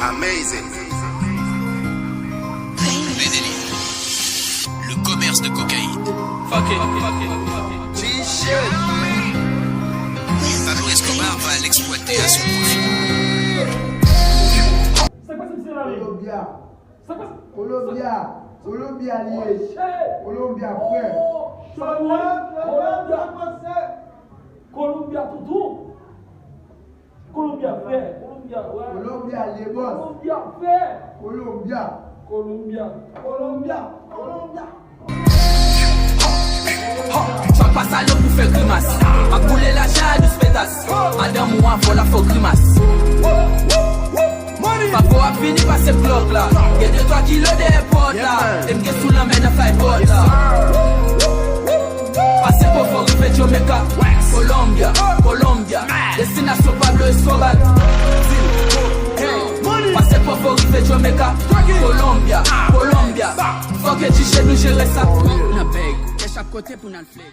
Amazing. Medellín. Le commerce de cocaïne. Fuck it. T-shirt. Pablo Escobar va l'exploiter à son profit. C'est quoi ce scénario? Colombia. C'est quoi? Colombia lié. Colombia frère. Colombia toutou. Colombia frère. Colombia ouais. Colombia les boss. Colombia frère. Colombia. Soit pas ça pour faire grimace. Ma coulé la jade ou pétasse. Madame moi voilà faut grimace. Pas pour à finir par ces blocs là. Y'a 2-3 kilos de portes là. Et m'gé sous la main de flyboard là. Passez pour fort rive Jamaica. Colombia. Destination Pablo Escobar. Passez pour fort rive Jamaica. Colombia. Faut que tu chez nous gérer ça. On a beg. Qu'est-ce à côté pour nous flex.